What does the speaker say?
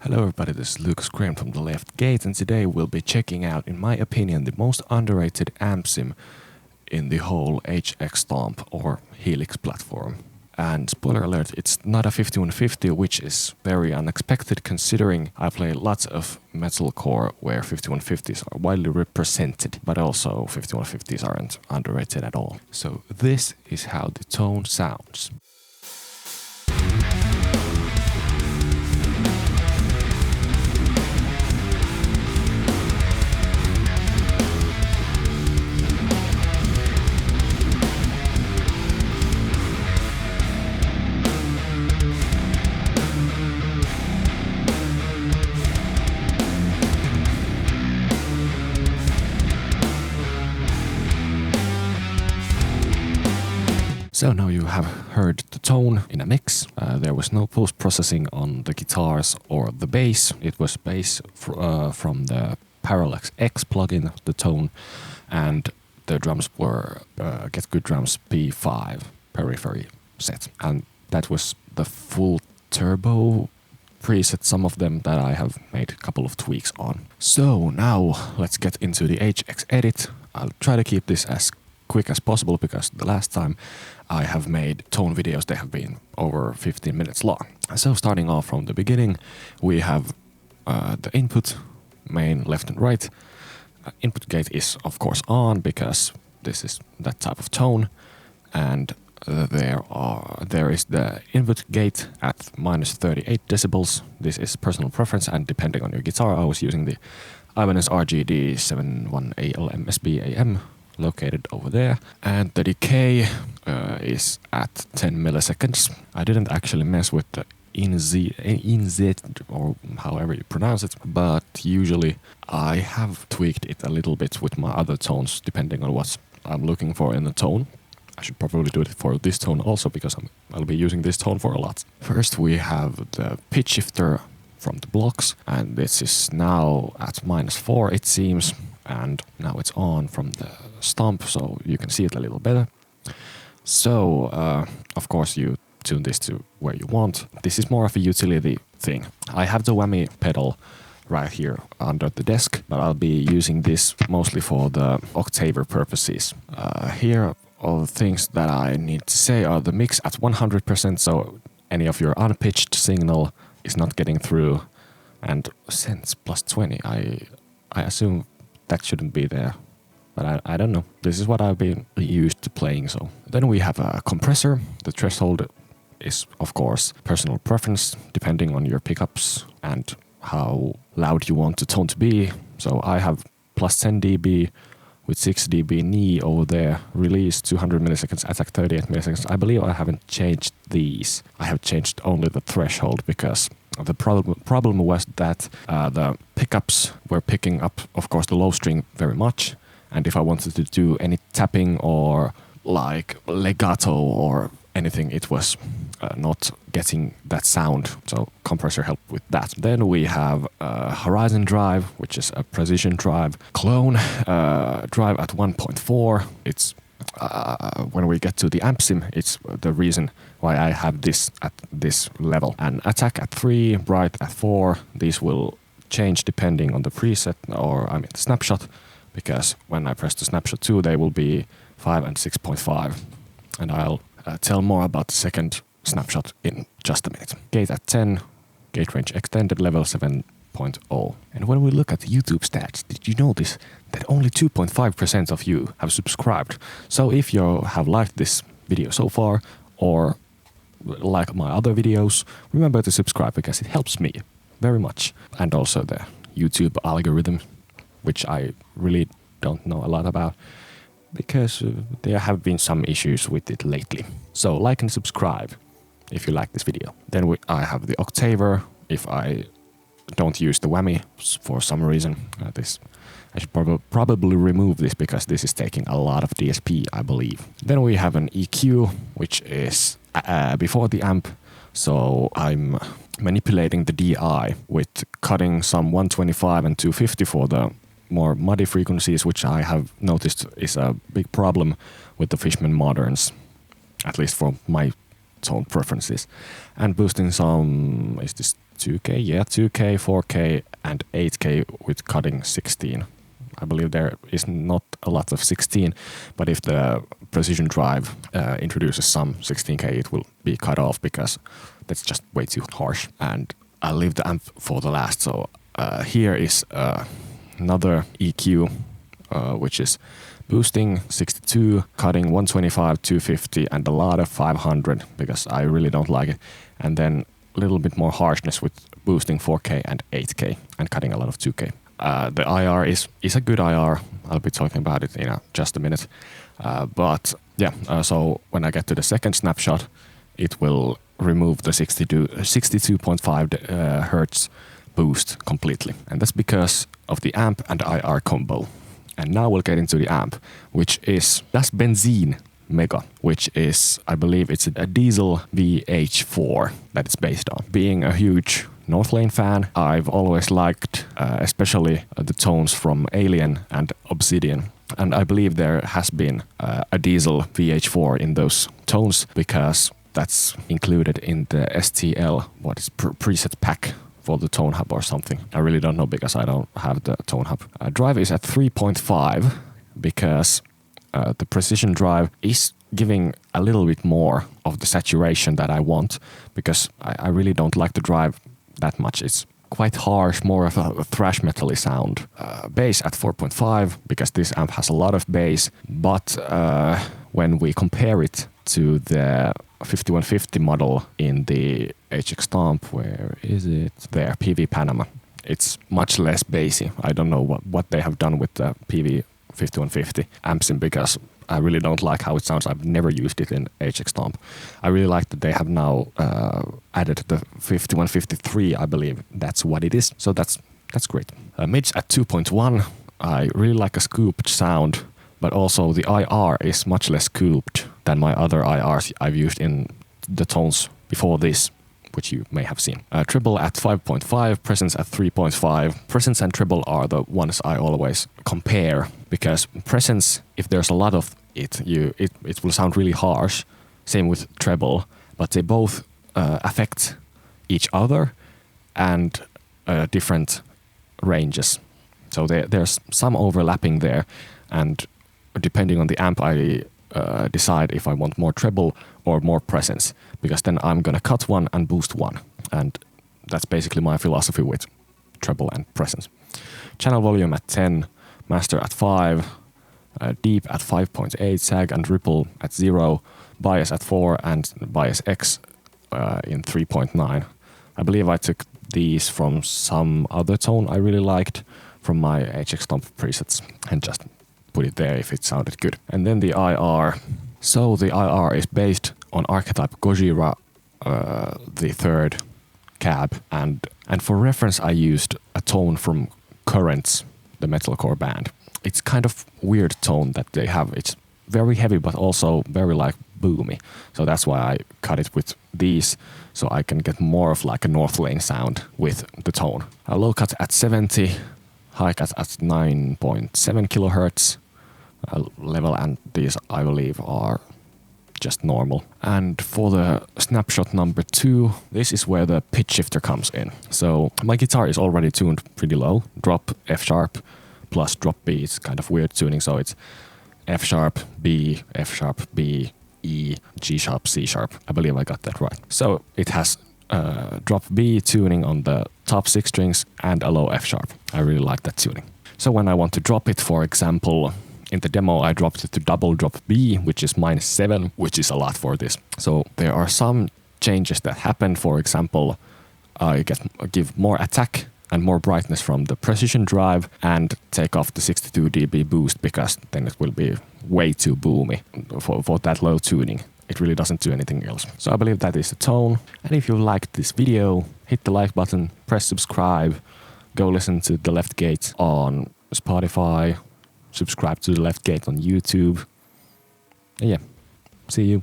Hello everybody, this is Lucas Graham from The Left Gate, and today we'll be checking out, in my opinion, the most underrated amp sim in the whole HX Stomp or Helix platform. And spoiler alert, it's not a 5150, which is very unexpected considering I play lots of metalcore where 5150s are widely represented, but also 5150s aren't underrated at all. So this is how the tone sounds. So now you have heard the tone in a mix. There was no post-processing on the guitars or the bass. It was bass from the Parallax X plugin, the tone, and the drums were GetGood Drums PV periphery set. And that was the full turbo preset, some of them that I have made a couple of tweaks on. So now let's get into the HX edit. I'll try to keep this as quick as possible because the last time I have made tone videos, they have been over 15 minutes long. So starting off from the beginning, we have the input, main, left and right. Input gate is of course on because this is that type of tone, and there is the input gate at -38 decibels. This is personal preference, and depending on your guitar, I was using the Ibanez RGD71ALMS-BAM located over there, and the decay is at 10 milliseconds. I didn't actually mess with the INZ or however you pronounce it, but usually I have tweaked it a little bit with my other tones depending on what I'm looking for in the tone. I should probably do it for this tone also because I'll be using this tone for a lot. First we have the pitch shifter from the blocks, and this is now at -4 it seems, and now it's on from the stomp, so you can see it a little better. So, of course you tune this to where you want. This is more of a utility thing. I have the whammy pedal right here under the desk, but I'll be using this mostly for the octaver purposes. Here, all the things that I need to say are the mix at 100%, so any of your unpitched signal is not getting through, and cents +20. I assume that shouldn't be there, but I don't know. This is what I've been used to playing, so. Then we have a compressor. The threshold is, of course, personal preference, depending on your pickups and how loud you want the tone to be. So I have +10 dB with 6 dB knee over there, release 200 milliseconds, attack 38 milliseconds. I believe I haven't changed these. I have changed only the threshold because the problem was that the pickups were picking up, of course, the low string very much, and if I wanted to do any tapping or like legato or anything, it was not getting that sound, so compressor helped with that. Then we have Horizon drive, which is a precision drive. Clone drive at 1.4. It's when we get to the amp sim, it's the reason why I have this at this level. And attack at 3, bright at 4. These will change depending on the preset, or I mean the snapshot, because when I press the snapshot 2, they will be 5 and 6.5. And I'll tell more about the second snapshot in just a minute. Gate at 10, gate range extended, level 7.0. And when we look at the YouTube stats, did you notice that only 2.5% of you have subscribed? So if you have liked this video so far, or like my other videos, remember to subscribe because it helps me very much. And also the YouTube algorithm, which I really don't know a lot about, because there have been some issues with it lately. So like and subscribe if you like this video. Then I have the octaver if I don't use the whammy for some reason. I should probably remove this because this is taking a lot of DSP, I believe. Then we have an EQ, which is before the amp, so I'm manipulating the DI with cutting some 125 and 250 for the more muddy frequencies, which I have noticed is a big problem with the Fishman Moderns, at least for my tone preferences. And boosting some, is this 2K, yeah, 2K, 4K, and 8K with cutting 16. I believe there is not a lot of 16, but if the precision drive introduces some 16K, it will be cut off because that's just way too harsh. And I'll leave the amp for the last. So here is another EQ, which is boosting 62, cutting 125, 250, and a lot of 500 because I really don't like it. And then a little bit more harshness with boosting 4K and 8K and cutting a lot of 2K. The IR is a good IR. I'll be talking about it in just a minute. But yeah, so when I get to the second snapshot, it will remove the 62.5 hertz boost completely. And that's because of the amp and IR combo. And now we'll get into the amp, which is Das Benzin Mega, which is, I believe it's a diesel VH4 that it's based on. Being a huge Northlane fan, I've always liked especially the tones from Alien and Obsidian. And I believe there has been a diesel VH4 in those tones because that's included in the STL, what is preset pack for the tone hub or something. I really don't know because I don't have the tone hub. Drive is at 3.5 because the precision drive is giving a little bit more of the saturation that I want because I really don't like the drive that much. It's quite harsh, more of a thrash metal-y sound. Bass at 4.5 because this amp has a lot of bass, but when we compare it to the 5150 model in the HX Stomp, where is it? There, PV Panama. It's much less bassy. I don't know what they have done with the PV 5150 amps because I really don't like how it sounds. I've never used it in HX Stomp. I really like that they have now added the 5153, I believe that's what it is. So that's great. Mids at 2.1. I really like a scooped sound, but also the IR is much less scooped than my other IRs I've used in the tones before this, which you may have seen. Treble at 5.5, presence at 3.5. Presence and treble are the ones I always compare because presence, if there's a lot of it will sound really harsh. Same with treble, but they both affect each other and different ranges. So there's some overlapping there, and depending on the amp, I decide if I want more treble or more presence, because then I'm gonna cut one and boost one, and that's basically my philosophy with treble and presence. Channel volume at 10, master at 5, deep at 5.8, sag and ripple at 0, bias at 4, and bias X in 3.9. I believe I took these from some other tone I really liked from my HX Stomp presets and just put it there if it sounded good. And then the IR. So the IR is based on archetype Gojira, the third cab, and for reference I used a tone from Currents, the metalcore band. It's kind of weird tone that they have. It's very heavy but also very like boomy. So that's why I cut it with these, so I can get more of like a Northlane sound with the tone. A low cut at 70, high cut at 9.7 kilohertz. Level, and these I believe are just normal. And for the snapshot number 2, this is where the pitch shifter comes in. So my guitar is already tuned pretty low. Drop F sharp plus drop B. It's kind of weird tuning, so it's F sharp, B, E, G sharp, C sharp. I believe I got that right. So it has drop B tuning on the top 6 strings and a low F sharp. I really like that tuning. So when I want to drop it, for example, in the demo I dropped it to double drop B, which is -7, which is a lot for this. So there are some changes that happen. For example, I give more attack and more brightness from the precision drive and take off the 62 dB boost, because then it will be way too boomy for that low tuning. It really doesn't do anything else. So I believe that is the tone. And if you liked this video, hit the like button, press subscribe, go listen to The Left Gate on Spotify, subscribe to The Left Gate on YouTube. And yeah, see you.